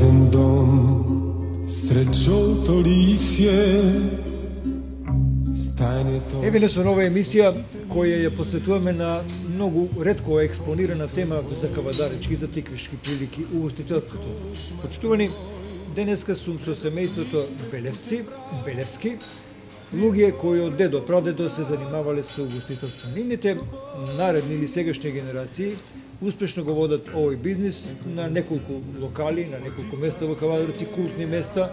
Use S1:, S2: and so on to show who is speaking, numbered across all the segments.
S1: ten dom srećou to lisje.
S2: Еве не со нова емисија која ја посветуваме на многу ретко експонирана тема за кавадаречки, за тиквишки прилики у устителството. Почитувани, денеска сум со семејството Белевски, луѓе кои од дедо, прадедо се занимавале со угостителство. Нивните наредни или сегашни генерации успешно го водат овој бизнис на неколку локали, на неколку места во Кавадарци, култни места.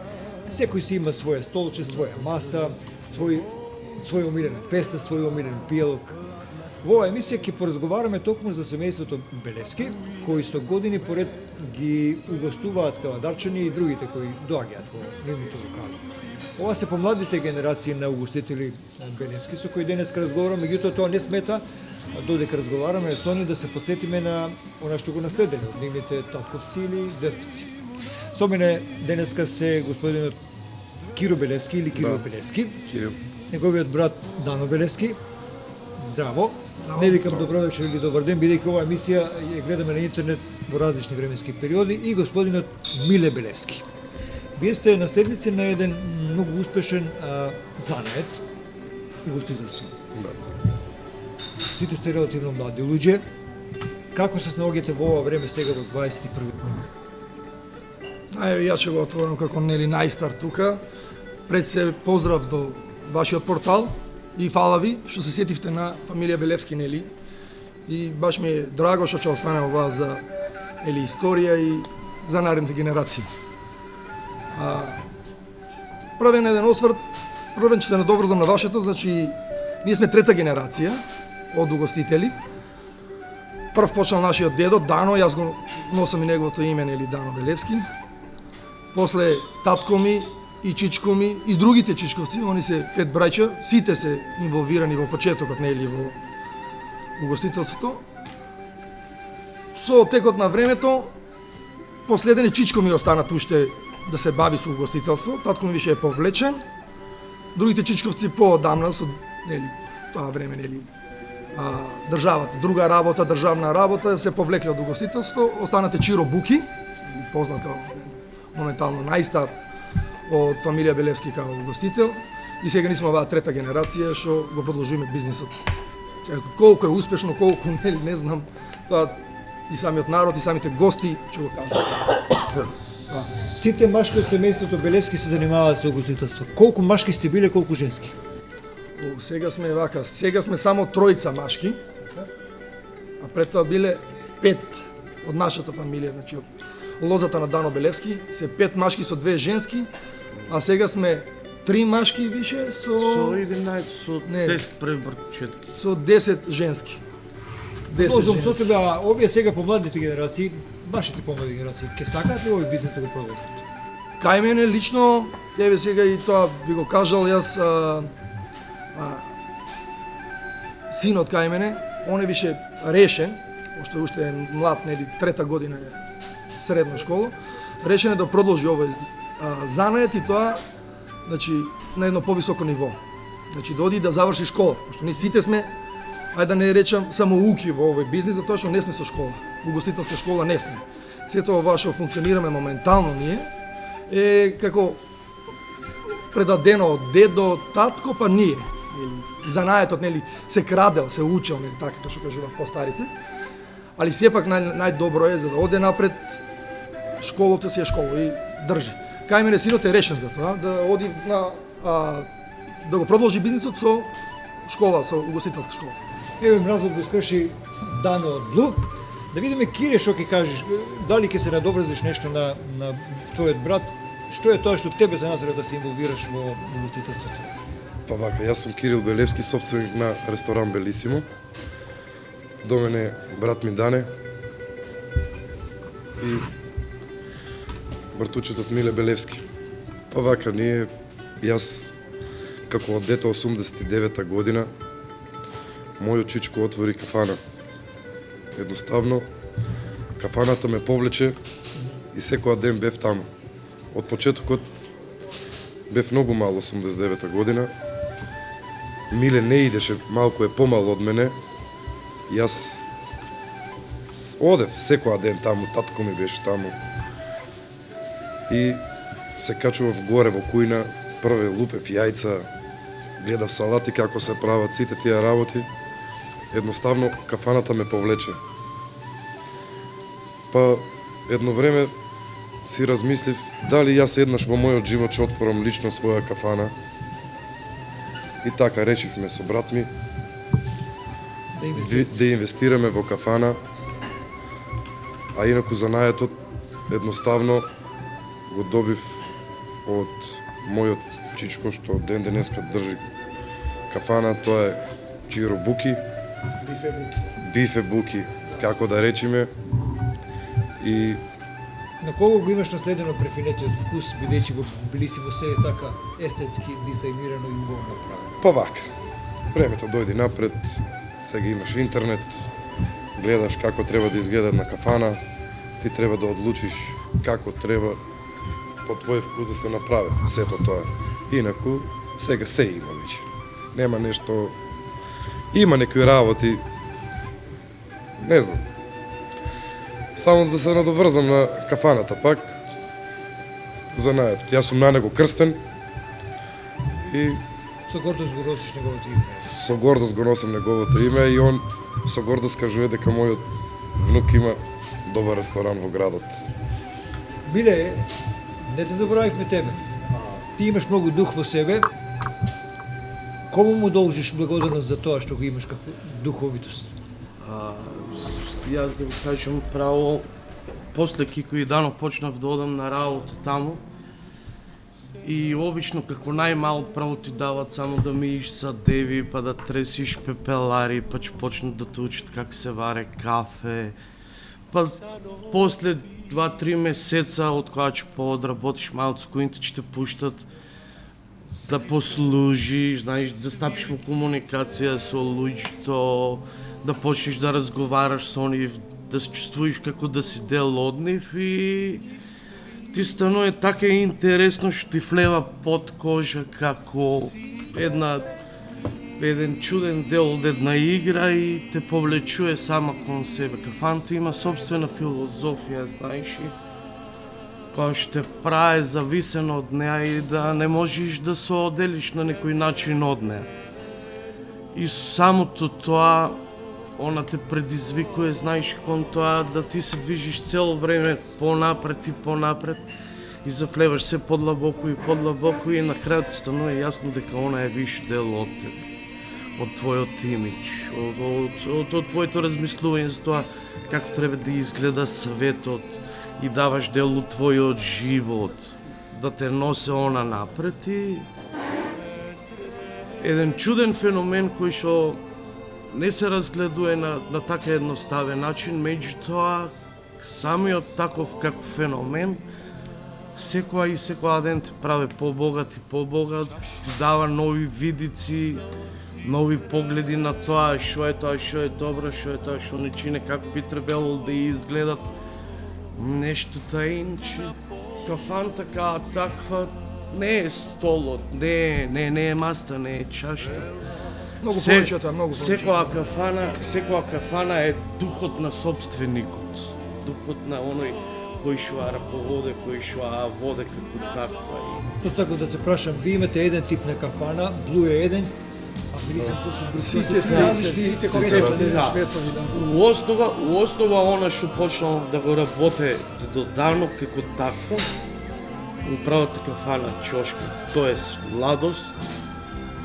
S2: Секој си има своја столче, своја маса, свој омилена песта, свој омилен пијалок. Во оваа емисија ќе поразговараме токму за семејството Белевски, кои со години поред ги угостуваат кавадарчани и другите кои доаѓаат во нивните локали. Ова се помладите генерации на угостители Белевски, со кои денес разговараме, меѓутоа тоа не смета, додека разговараме со нив да се подсетиме на она што го наследене од нивните татковци или дедовци. Со мене денеска се господинот Киро Белевски или Киро Белевски. Неговиот брат Дано Белевски. Здраво. Не викам добро вечер или добар ден, бидејќи оваа емисија ја гледаме на интернет во различни временски периоди, и господинот Миле Белевски. Вие сте наследници на еден многу успешен занает угостителство. Сите сте релативно млади луѓе. Како се снаоѓате во ова време сега во 21 век?
S3: Јас ќе го отворам како најстар тука. Пред се поздрав до вашиот портал и фала ви што се сетивте на фамилија Белевски, нели? И баш ми е драго што ќе остане ова за историја и за наредните генерации. Првен еден осврт, првен ќе се надоврзам на вашето, значи ние сме трета генерација од угостители. Прв почнал нашиот дедо Дано, јас го носам и неговото име, нели, Дано Белевски. После татко ми и чичко ми и другите чичковци, они се 5 браќа, сите се инволвирани во почетокот, нели, во угостителството. Со текот на времето, последен чичко ми остана уште да се бави со угостителство, татко ми више е повлечен, другите чичковци поодамна, со, нели, тоа време, нели, државата, друга работа, државна работа, се повлекле од угостителство, останате Чиро Буки, познат како моментално најстар од фамилија Белевски како угостител, и сега ние сме оваа трета генерација што го продолжиме бизнисот. Колку е успешно, колку не знам, тоа и самиот народ и самите гости ќе го кажат.
S2: Сите машки од семејството Белевски се занимаваат со угостителство. Колку машки сте биле, колку женски?
S3: Сега сме вака, сега сме само тројца машки, а пред тоа биле 5 од нашата фамилија, значи од лозата на Дано Белевски, се 5 машки со 2 женски, а сега сме 3 машки више со
S4: 11, со 10 пребрчетки.
S3: Со 10 женски.
S2: Можам со себе, овие сега помладите генерации, вашите помлади генерации, ке сакаат ли овој бизнес да го продолжат?
S3: Кај мене лично, еве сега и тоа би го кажал јас, синот кај мене, он е више решен, уште е млад, нели, трета година е средна школа, решен е да продолжи овој занает, и тоа, значи, на едно повисоко ниво. Значи, да оди да заврши школа, што ние сите сме, ајде да не речам самоуки во овој бизнис, затоа што не сме со школа. Угостителска школа не сме. Сето ова што функционираме моментално ние е како предадено од дедо, татко, па ние. Занаетот, нели, се крадел, се учел, нели, така како што кажуваат постарите. Али сепак најдобро е за да оде напред, школата си е школа и држи. Кај мене синот е решен за тоа, да оди на да го продолжи бизнисот со школа, со угостителска школа.
S2: Еве мразот го скрши Дано од Блу. Да видиме, Кире, што ќе кажеш, дали ќе се надоврзиш нешто на твојот брат, што е тоа што тебе те натера да се инволвираш во угостителството?
S5: Па вака, јас сум Кирил Белевски, собственик на ресторан Белисимо. До мене брат ми Дане и братучетот Миле Белевски. Па вака, јас како од дете 89-та година, мојот чичко отвори кафана. Едноставно, кафаната ме повлече и секоја ден бев таму. Од почетокот бев многу мал, 89-та година. Миле не идеше, малку е помал од мене. Јас одев секоја ден таму, татко ми беше таму. и се качував горе во кујна, прве лупев јајца, гледав салати како се прават сите тие работи. Едноставно кафаната ме повлече. Па едно време си размислив дали јас еднаш во мојот живот ќе отворам лично своја кафана. И така решивме со брат ми да инвестираме во кафана, а инаку занајатот едноставно го добив од мојот чичко што ден денеска држи кафана, тоа е Чиро Буки, Бифе Буки, како да речиме. И
S2: На кого го имаш наследено префинетиот вкус, бидејќи били си во себе така естетски дизајнирано и убаво направено?
S5: па вака, времето дојде напред, сега имаш интернет, гледаш како треба да изгледа на кафана, ти треба да одлучиш како треба по твој вкус да се направи сето тоа. Инаку, сега се има веќе. Нема нешто... Има некои работи, не знам. Само да се надоврзам на кафаната пак, занајатот. Јас сум на него крстен и
S2: Со гордост го носиш неговото име.
S5: со гордост го носам неговото име и он со гордост кажува дека мојот внук има добар ресторан во градот.
S2: Биле, не те заборавивме тебе. Ти имаш многу дух во себе. Кому му должиш благодарност за тоа што го имаш како духовитост?
S4: Јас да ви кажам право, после Кико и Дано почнав да одам на работа таму и обично како најмал право ти дават само да миеш садеви, па да тресиш пепелари, па ќе почнат да те учат как се варе кафе. Па после 2-3 месеца од кога ќе поодработиш малку, коите ќе те пуштат да послужиш, знаеш, да стапиш во комуникација со луѓето, да почнеш да разговараш со нив, да се чувствуваш како да си дел од нив и ти станува така интересно што ти влева под кожа како еден чуден дел од една игра и те повлечува сама кон себе. Кафаната има собствена филозофија, знаеш, и која што те прави зависен од неа и да не можеш да се оделиш на некој начин од неа. И самото тоа, она те предизвикува, знаеш, кон тоа да ти се движиш цело време понапред и понапред и завлеваш се подлабоко и на крајот станува јасно дека она е виш дел од тебе, од твојот имидж, од твоето размислување за тоа како треба да изгледа светот и даваш дел од твојот живот, да те носе она напред и еден чуден феномен кој што не се разгледува на така едноставен начин, меѓутоа самиот таков како феномен секоја ден те прави побогат, ти дава нови видици, нови погледи на тоа што е добро, што е тоа што не чине, како би требало да изгледат нештата, иначе кафаната така таква не е столот, не е маста, не е чашта.
S3: Многу повеќе, многу повеќе.
S4: Секоја кафана е духот на собственикот, духот на оној кој што раководе, кој што воде како таква.
S2: Тоа сакам да те прашам, ви имате еден тип на кафана, Блу е еден, а мирисам сосем друг.
S3: Сите концепти на светови, да.
S4: У основа она што почнал да го работе до дано како такво, управата кафана Чошка, тоест младост,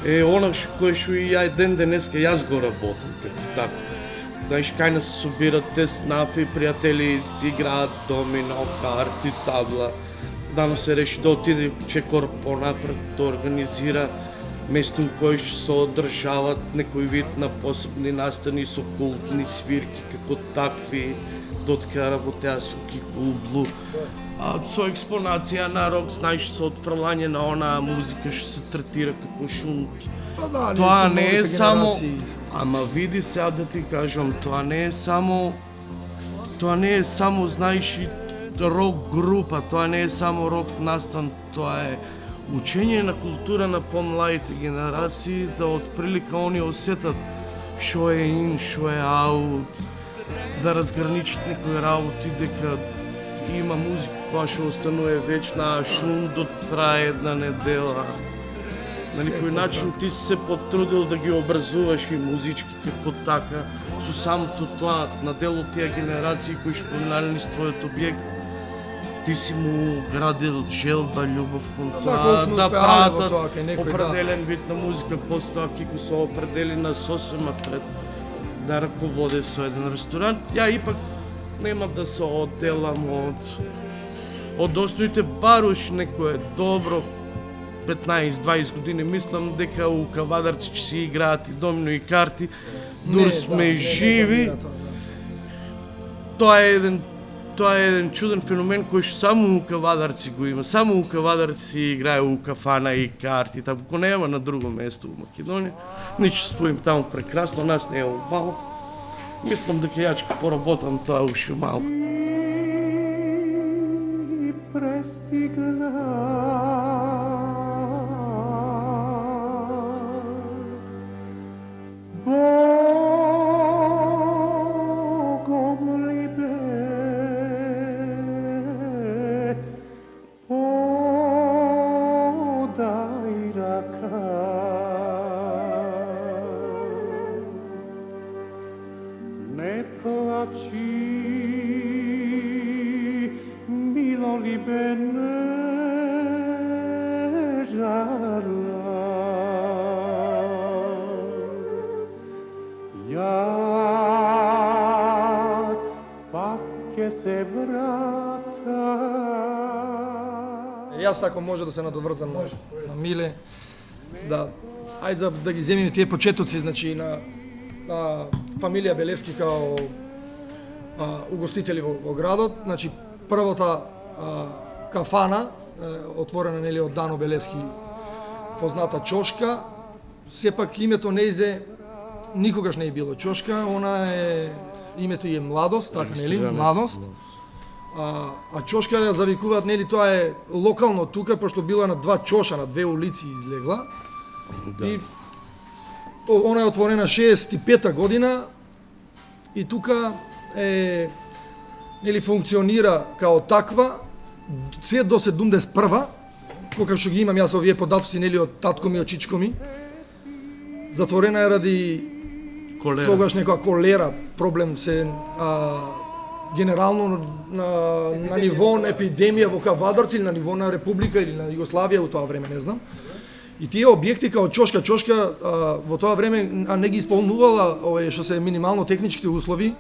S4: е она кој што и ја ден денеска јас го работам како такво. Знаеш, кај нас се собират те снафи, пријатели, играат домино, карти, табла. Данас се реши да отиде Чекор понапред, да организира место у кој што се одржават некој вид на посебни настани со култни свирки како такви, додека работеа со Кико Блу. Со експонација на рок, знаеш, со отфрлање на онаа музика што се третира како шунт.
S3: Да,
S4: Тоа не е само,
S3: генерации.
S4: ама види сега да ти кажам, тоа не е само, знаеш, и рок група, тоа не е само рок настан, тоа е учење на култура на помладите генерации, да отприлика они осетат што е ин, што е аут, да разграничат некои работи, дека има музика која што останува вечна, а шундот трае една недела. На некој начин ти си се потрудил да ги образуваш и музички како така, со самото тоа на дел од тие генерации кои што поминали низ твојот објект, ти си му градил желба, љубов кон
S3: колку
S4: тоа,
S3: сме
S4: да
S3: успеале во
S4: пратат
S3: тоа, кај некој,
S4: определен вид на музика, постоа Кико се определина сосема пред да раководе со еден ресторант. Ја ипак нема да се одделам од основите, баруш некое добро 15-20 години, мислам дека у Кавадарци ќе си играат и домино и карти, дур сме живи. Тоа е еден чуден феномен кој што само у Кавадарци го има. Само у Кавадарци си играе у кафана и карти, тако нема на друго место у Македонија. Ние ќе стоим таму прекрасно, нас не е мало. Мислам дека ја ќе поработам тоа уште малку.
S6: Не плачи, мило либе, не жала. Јас пак ќе се вратам.
S3: Јас ако може да се надоврзам на Миле, да ајде да ги земиме тие почетоци, значи на фамилија Белевски као угостители во градот. Значи првата кафана отворена нели од Дано Белевски, позната Чошка. Сепак името нејзе никогаш не е било Чошка, она е името е Младост, така нели, Младост. А Чошка ја завикуваат, нели, тоа е локално тука, пошто била на два чоша, на две улици излегла. Да. И она е отворена 65-та година и тука е, нели, функционира као таква се до 71-ва, кога што ги имам јас овие податоци, нели, од татко ми, од чичко ми. Затворена е ради
S4: Колера.
S3: тогаш некоја колера, проблем се генерално на ниво на епидемија во Кавадарци или на ниво на Република или на Југославија во тоа време, не знам. И тие објекти као Чошка во тоа време не ги исполнувала овие што се минимално техничките услови,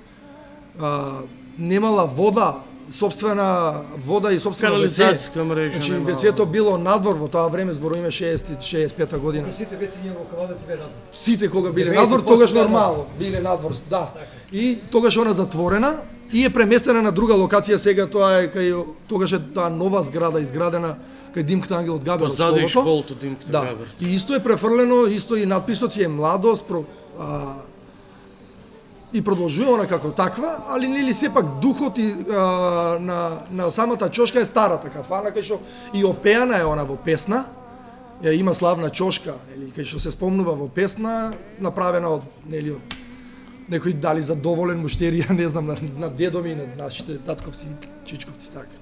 S3: немала вода, собствена вода и собствена
S4: Канализацијска мрежа
S3: Значи
S4: немала.
S3: вецето било надвор во тоа време, зборуме 65-та година.
S2: Сите вециња во Кавадарци беа надвор.
S3: Сите кога биле
S2: 90%
S3: надвор, тогаш
S2: беа
S3: нормално, биле надвор, да. И тогаш она затворена и е преместена на друга локација, сега тоа е кај тогаш е таа нова зграда изградена кај Димката Ангел од Габер од
S4: Позади
S3: школото.
S4: школото Димката
S3: Да.
S4: Габер.
S3: И исто е префрлено, исто и надписот си е Младост, и продолжува она како таква, али нели сепак духот и на самата Чошка е старата кафана, кај што и опеана е она во песна. Ја има славна Чошка, нели, кај што се спомнува во песна, направена од, нели, од некој дали задоволен муштерија, не знам, на дедоми, на нашите татковци, чичковци, така.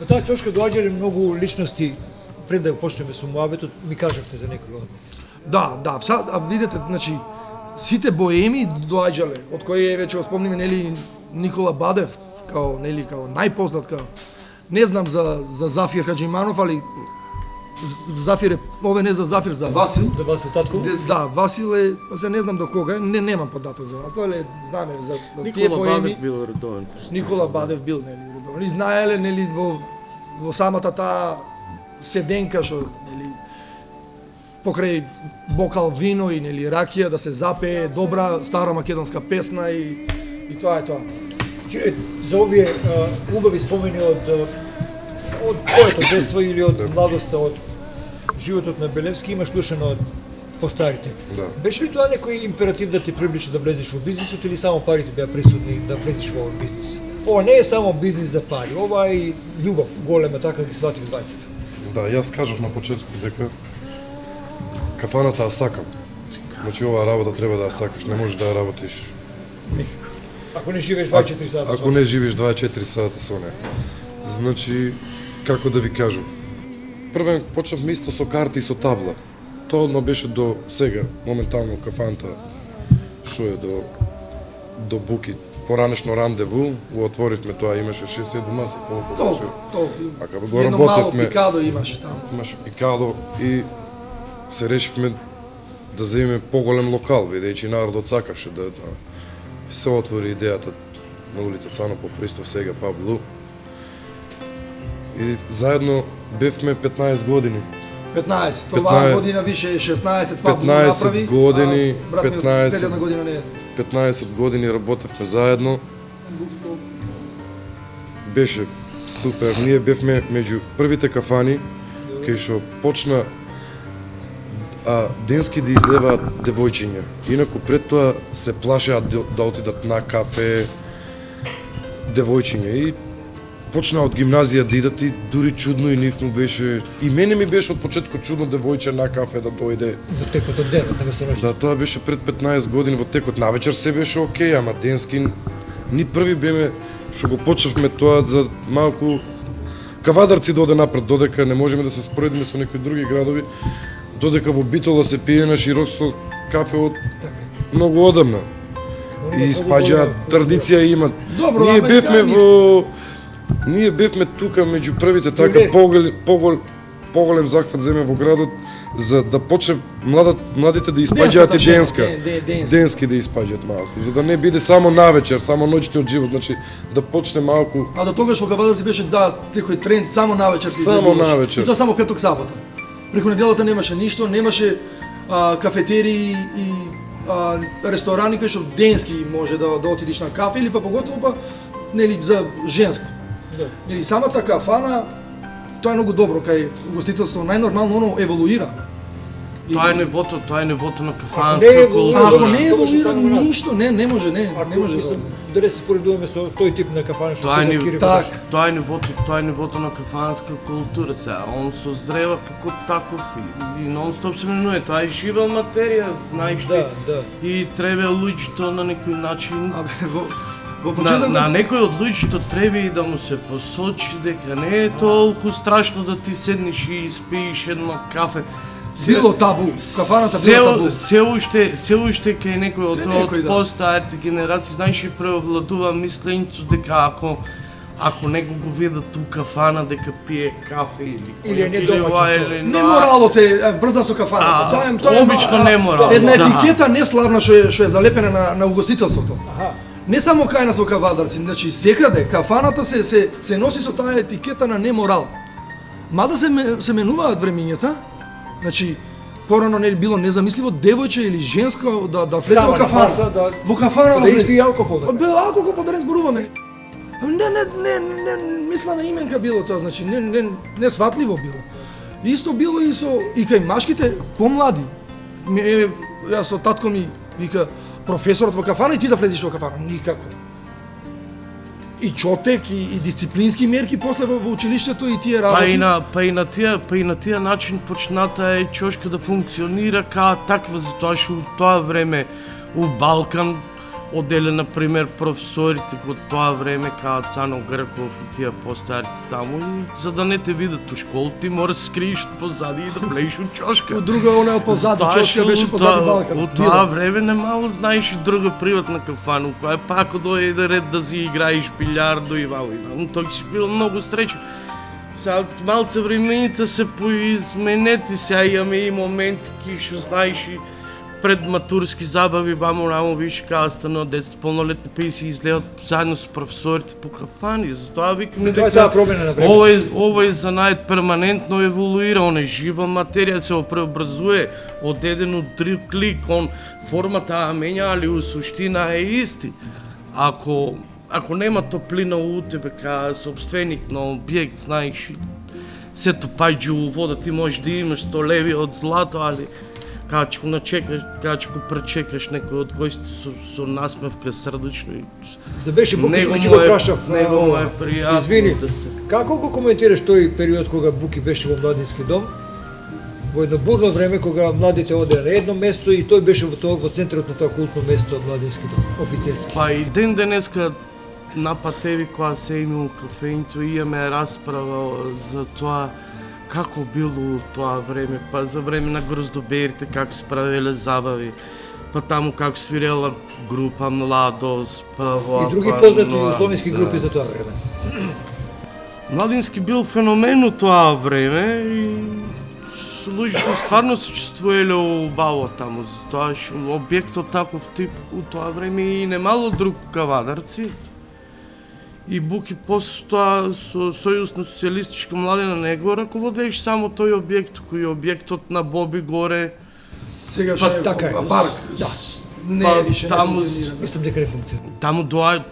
S2: На таа чошка доаѓале многу личности пред да го почнеме со муабетот, ми кажавте за некои од нив.
S3: Да, видите, значи сите боеми доаѓале, од кои веќе го спомниме нели Никола Бадев, као најпознат као. Не знам за Зафир Хаџиманов, али Зафир е, ове не за Зафир, за Васил.
S2: За Васил Татков?
S3: Да, Васил е, се не знам до кога, немам податок за Васил, али знаме за тие
S4: Никола
S3: поеми.
S4: Бадев бил редовен.
S3: Никола Бадев бил нели редовен. И знаеле нели во самата таа седенка што нели покрај бокал вино и нели ракија да се запее добра стара македонска песна и тоа е тоа.
S2: За овие убави спомени од твоето детство или од младоста, од животот на Белевски, имаш слушано од постарите.
S5: Да.
S2: Беше ли тоа некој императив да те привлече да влезеш во бизнисот или само парите беа присутни да влезеш во овој бизнис? Ова не е само бизнис за пари, ова е и љубов голема, така ги сватив двајцата.
S5: Да, јас кажав на почетку дека кафаната ја сакам. Значи оваа работа треба да ја сакаш, не можеш да ја работиш
S2: Ако не живееш 24 сата
S5: ако не живееш 24 сата со неа. Значи, како да ви кажам, првен почнавме исто со карти и со табла. Тоа одно беше до сега, моментално кафаната, што е до Буки. Поранешно рандеву, го отворивме тоа, имаше 6-7 маси, колку беше. Ака го
S3: Едно мало
S5: работевме,
S3: пикадо имаше таму.
S5: имаше пикадо и се решивме да земеме поголем локал, бидејќи народот сакаше да се отвори идејата на улица Цано Попристов, сега Паблу. И заедно бевме 15 години.
S3: 15, това година више 16, Пабло направи.
S5: 15 години,
S3: а брат ми од
S5: 15
S3: предна година не е.
S5: 15 години работевме заедно. Беше супер. Ние бевме меѓу првите кафани кај што почна денски да излеваат девојчиња. Инаку пред тоа се плашеат да отидат на кафе девојчиња и почна од гимназија да идат и дури чудно и нив му беше, и мене ми беше од почетокот чудно девојче на кафе да дојде.
S2: За текот од денот, наместо ноќ.
S5: Да, тоа беше пред 15 години, во текот на вечер се беше окей, ама денски ни први беме што го почнавме тоа за малку кавадарци да оде напред, додека не можеме да се споредиме со некои други градови, додека во Битола се пие на широксо кафе од многу одамна. И испаѓаат традиција имат.
S3: Добро,
S5: Ние
S3: ама
S5: бевме
S3: ја
S5: во Ние бевме тука меѓу првите така поголем захват земе во градот за да почне младите да испаѓаат и денска. Денски да испаѓаат малку, за да не биде само навечер, само ноќите од живот, значи да почне малку.
S3: А до тогаш во Кавадарци беше некој тренд само навечер.
S5: Само навечер.
S3: И тоа само петок сабота. Преку неделата немаше ништо, немаше кафетерии и ресторани кои што денски може да отидеш на кафе или па поготово па нели за женско.
S2: Да.
S3: Или самата кафана, тоа е многу добро кај угостителство, најнормално оно еволуира.
S4: Тоа е нивото на
S2: Не
S4: кафанска
S2: е
S4: култура.
S3: Ако не
S2: Тоа што
S3: еволуира
S2: стана у нас.
S3: ништо, не може.
S2: Мислам, дали се споредуваме со тој тип на кафана што
S4: Тоа е
S2: сега
S4: ни-
S2: Кири
S3: Так.
S2: кажа.
S4: Тоа е нивото на кафанска култура. Сега, он созрева како таков и нон-стоп се менува. Тоа е жива материја, знаеш ли?
S2: Да.
S4: И треба луѓето на некој начин
S3: Абе, во
S4: на
S3: почеток
S4: некој од луѓето треба и да му се посочи дека не е толку страшно да ти седнеш и испиеш едно кафе.
S3: било табу, кафаната било табу.
S4: Се уште кај некој од
S3: Кај некој, да.
S4: постарите генерации, знаеш, и преовладува мислењето дека ако него го видат у кафана дека пие кафе или
S2: Или е недомачен
S4: ова,
S2: човек.
S4: или
S3: Неморалот е врзан со кафаната.
S4: обично неморал,
S3: една
S4: да.
S3: етикета неславна што е залепена на угостителството. Не само кај нас во Кавадарци, значи секаде кафаната се носи со таа етикета на неморал. Мада се менуваат времињата, значи порано не било незамисливо девојче или женско да влезе
S2: Сама
S3: во
S2: на
S3: кафана.
S2: маса,
S3: Во кафана
S2: да испие алкохол. Да.
S3: Бе алкохол па да не зборуваме. Не мисла на именка било тоа, значи не сватливо било. Исто било и кај машките помлади. Јас со татко ми вика професорот во кафана и ти да влезеш во кафана. Никако. И чотек и дисциплински мерки после во училиштето и тие работи.
S4: Па и на тие начин почната е чошка да функционира као таква, затоа што у тоа време у Балкан оделе, например, професорите од тоа време као Цано Грков и тие постојарите таму, и за да не те видат у школ, ти мора да се скриеш позади и да влезеш у чошка.
S3: У друга она позади чошка беше позади Балкан.
S4: У тоа време немало знаеш и друга приватна кафана, у која пак дојде ред да си играеш билјардо и вао и вао. Тоа ќе си било многу среќен. Сега малце времените се поизменети, сега имаме и моменти ки што знаеш и пред матурски забави, вамо рамо више као станува децата полнолетни па и си излеат заедно со професорите по кафани. Затоа викаме
S2: Тоа е таа промена на времето.
S4: ова е занаед перманентно еволуира, он е жива материја, се преобразуе од еден од друг клик, он формата менја, али у суштина е исти. Ако нема топлина у тебе као собственик на објект, знаеш, сето паѓе у вода, ти можеш да имаш 100 леви од злато, али кога ќе го пречекаш некој од гостите со насмевка срдечно и
S2: Да беше Буки
S4: него
S2: ќе
S4: му
S2: го
S4: е-
S2: прашав.
S4: него му е пријатно
S2: Извини,
S4: да се-
S2: како го коментираш тој период кога Буки беше во младински дом? Во едно бурно време кога младите оде на едно место и тој беше во центарот на тоа култно место младински дом, офицерски.
S4: Па и ден денеска на Патеви кога се име у кафењето имаме расправа за тоа како било тоа време, па за време на гроздоберите како се правеле забави, па таму како свирела група Младост, па
S2: И други познати југословенски групи за тоа време.
S4: Младински бил феномен у тоа време и луѓето стварно се чувствувале убаво таму, затоа што објектот таков тип у тоа време и немало друг Кавадарци. И Буки после тоа со Сојуз на социјалистичка младина не го раководеше само тој објект, кој е објектот на Боби горе.
S3: Сега
S4: Па,
S3: што е
S2: така е.
S3: парк.
S2: Да.
S3: Не
S4: Па,
S3: више не
S4: таму
S3: функционира.
S2: Мислам дека не функционира.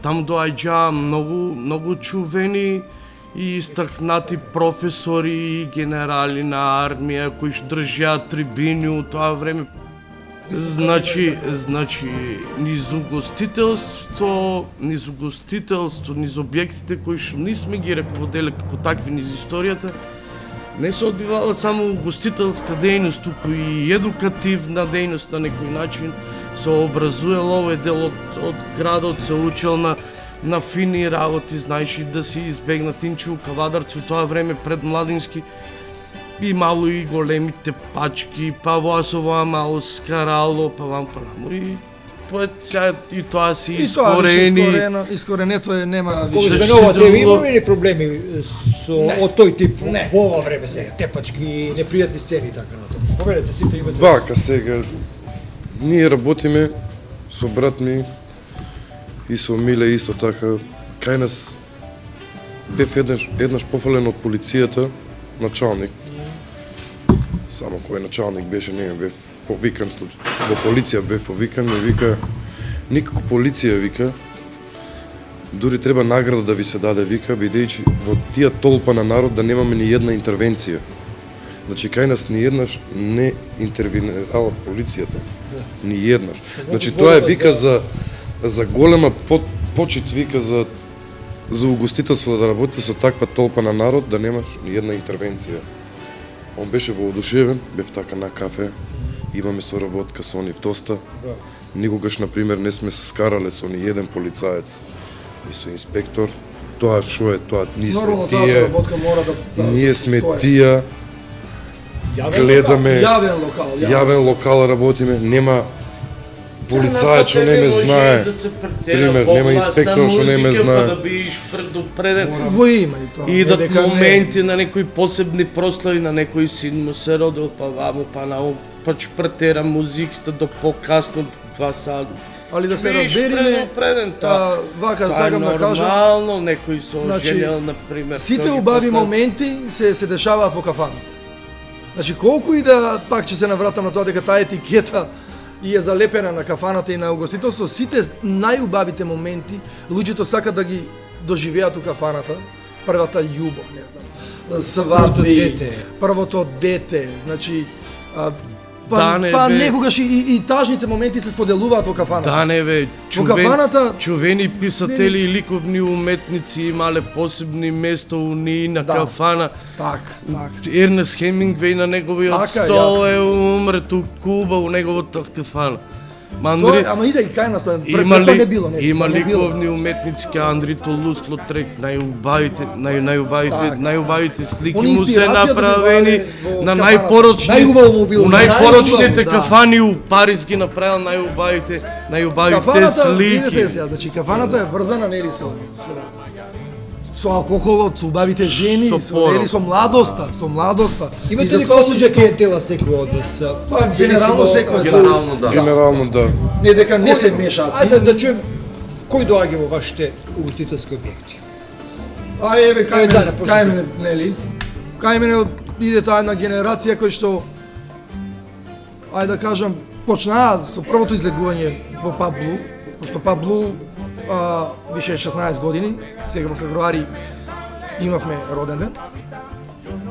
S4: Таму доаѓаа многу чувени и истакнати професори и генерали на армија кои што држеа трибини у тоа време. Значи низ угостителство, низ објектите кои што ние сме ги раководеле како такви низ историјата, не се одвивала само угостителска дејност, туку и едукативна дејност на некој начин, се образувал овој дел од градот, се учел на фини работи, знаеш и да си избегнат инче у Кавадарци у тоа време пред младински, имало и големите пачки, па воасово мало скарало, па вам прамо и сега и тоа си
S3: И тоа више
S4: искорени.
S3: искоренето е нема
S2: Кога
S3: више.
S2: изменува тебе
S4: друго-
S2: имаме ли проблеми од тој тип во ова време сега, тепачки, непријатни сцени и така натаму? Повелете, сите имате.
S5: Вака сега, ние работиме со брат ми и со Миле исто така. Кај нас бев еднаш пофален од полицијата, началник. Само кој началник беше, не бев повикан случај. Во полиција бев повикан, ми вика, никако полиција вика, дури треба награда да ви се даде, вика, бидејќи во тие толпа на народ да немаме ни една интервенција. Значи, кај нас ни еднаш не интервенирала полицијата. Ни еднаш. Значи, тоа е вика за голема почит, вика за угостителство да работи со таква толпа на народ, да немаш ни една интервенција. Он беше воодушевен, бев така на кафе, имаме соработка со нив доста. Никогаш, например, не сме се скарале со ни еден полицаец и со инспектор. Тоа што е, тоа ние сме
S3: Нормално таа
S5: тие,
S3: соработка мора да
S5: ние сме
S3: постои.
S5: тие, гледаме,
S3: Јавен локал,
S5: јавен локал работиме, нема полицајот што не ме знае. Пример, нема инспектор што не ме знае.
S4: Да бидеш предупреден.
S3: Во има и тоа.
S4: Идат
S3: Не дека не.
S4: моменти на некои посебни прослави, на некој син му се родил, па ваму, па наму, па чпртера музиката до покасно 2 саат.
S3: Али да се
S4: Бидеш
S3: разбериме,
S4: предупреден, тоа.
S3: вака
S4: Тоа е
S3: сакам да кажам,
S4: нормално, некој се
S3: Значи,
S4: оженел, например.
S3: сите
S4: тој ги
S3: убави
S4: послал.
S3: моменти се дешаваат во кафаната. Значи колку и да пак ќе се навратам на тоа дека таа етикета и е залепена на кафаната и на угостителство, сите најубавите моменти луѓето сакат да ги доживеат у кафаната. Првата љубов, не знам. Свадби,
S2: дете.
S3: првото дете, значи
S4: Да, не,
S3: па
S4: бе.
S3: некогаш и тажните моменти се споделуваат во кафаната.
S4: Да, не бе,
S3: кафаната-
S4: чувени писатели и ликовни уметници имале посебни место у нии на
S3: Да.
S4: кафана.
S3: Так.
S4: Ернест Хемингвеј на неговиот
S3: Така,
S4: стол
S3: јасно.
S4: е умрет у Куба, у неговата кафана.
S3: Тоа,
S4: Андри,
S3: ама иде и кај нас тоа.
S4: има
S3: Тоа не било, не.
S4: има
S3: тоа не било.
S4: ликовни уметници ка Андри Толус Лотрек, најубавите
S3: Так.
S4: слики
S3: Они
S4: му се
S3: инспирација да
S4: направени
S3: ги во
S4: на
S3: кафаната.
S4: најпорочни
S2: Најубаво му било,
S4: у најпорочните
S3: најубаво, да.
S4: кафани у Париз ги направил најубавите
S3: Кафаната,
S4: слики.
S3: видите сега, значи кафаната е врзана нели со алкохолот, со убавите жени,
S4: Со
S3: со
S4: порок.
S3: нели со младоста. И
S2: Имате ли
S3: затоа
S2: колуѓа клиентела секој од вас?
S3: Па, генерално секој
S4: Генерално да.
S5: Генерално да.
S3: не дека не се мешаат.
S2: Ајде да чуем кој доаѓа во вашите угостителски објекти.
S3: А еве кај
S2: Да,
S3: мене, кај мене, нели? Кај мене иде таа една генерација кој што ајде да кажам почнаа со првото излегување во Паб Блу, пошто Паб Блу више 16 години, сега во февруари имавме роден ден.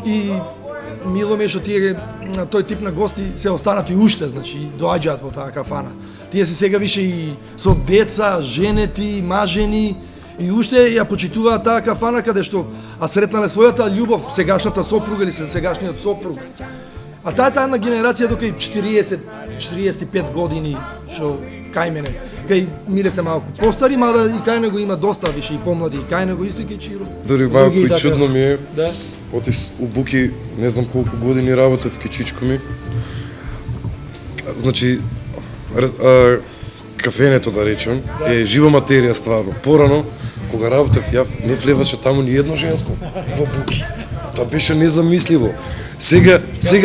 S3: И мило ми е што тие тој тип на гости се останат и уште, значи доаѓаат во таа кафана. Тие се сега више и со деца, женети, мажени и уште ја почитуваат таа кафана каде што сретнале својата љубов, сегашната сопруга или сегашниот сопруг. А таа една генерација дока и 40-45 години што кај мене. Кај Миле се малку постари, мада и кај него има доста више и помлади, и кај него исто и кај Чиро.
S5: Дори
S2: Други
S5: малку и
S2: така.
S5: чудно ми е.
S2: Да.
S5: Отис у Буки, не знам колку години работев кичичко ми. Значи, кафенето да речем, е жива материја стварно. Порано, кога работев јав, не влеваше таму ни едно женско во Буки. Тоа беше незамисливо. Сега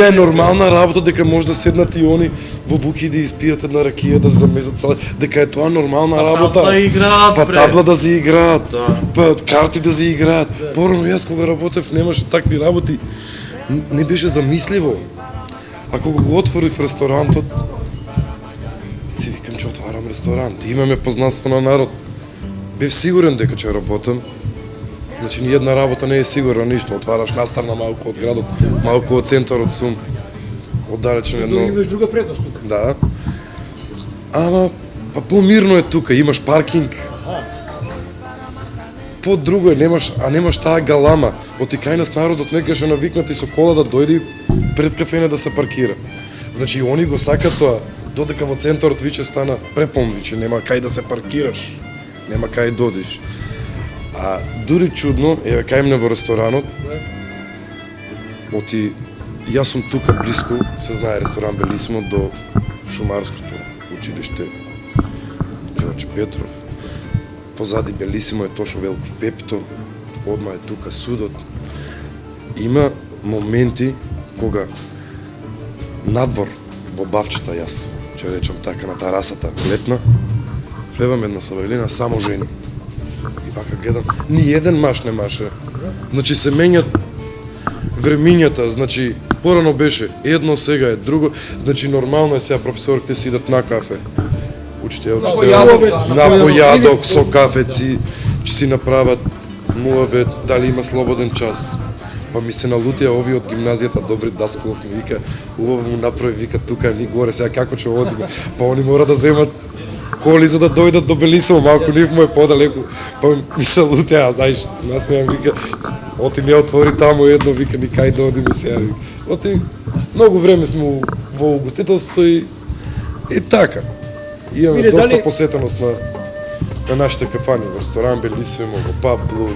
S5: е нормална работа дека може да седнат и они во Буки да испијат една ракија, да замесат салат, дека е тоа нормална работа.
S4: табла играат,
S5: Па
S4: бре.
S5: табла да се играат, па карти да се играат. Порано јас кога работев немаше такви работи. Не беше замисливо. А кога го отворив ресторантот, си викам че отварам ресторант. Имаме познанство на народ. Бев сигурен дека ќе работам. Значи, ни една работа не е сигурна ништо. Отвараш настрана малку од градот, малку од центарот сум. Оддалечен
S2: Но
S5: едно...
S2: имаш друга предност тука.
S5: Да. Ама, па помирно е тука, имаш паркинг. По-друго е, немаш таа галама. Оти кај нас народот некогаш е навикнати со кола да дојде пред кафене да се паркира. Значи, они го сакат тоа, додека во центарот виќе стана препон, виќе нема кај да се паркираш, нема кај додиш. А дури чудно, еве кај мене во ресторанот, оти јас сум тука блиску, се знае ресторан Белисимо до Шумарското училиште Ѓорѓе Петров. Позади Белисимо е Тошо Велков Пепито, одма е тука судот. Има моменти кога надвор во бавчета јас, ќе речам така, на тарасата летна, влевам една сабајлина, само жени. И вака гледам, ни еден маж не маше. Значи се менјат времињата, значи порано беше едно, сега е друго, значи нормално е сега професорите си идат на кафе. Учител,
S3: На појадок,
S5: на појадок со кафеци, ќе си направат муабет, дали има слободен час. Па ми се налутија овие од гимназијата, добри Даскалов ми вика, убаво му направи, вика тука ни горе, сега како ќе одиме? Па они мора да земат коли за да дојдат до Белисимо, малку нив му е подалеку, па ми се лутеа, знаеш, насмеам, вика, оти не отвори таму едно, вика, ни кај да одиме сега, вика. Оти, многу време сме во угостителството и така. Имаме
S2: Виде,
S5: доста
S2: дали-
S5: посетеност на нашите кафани, во ресторан Белисимо, во Паб Блу,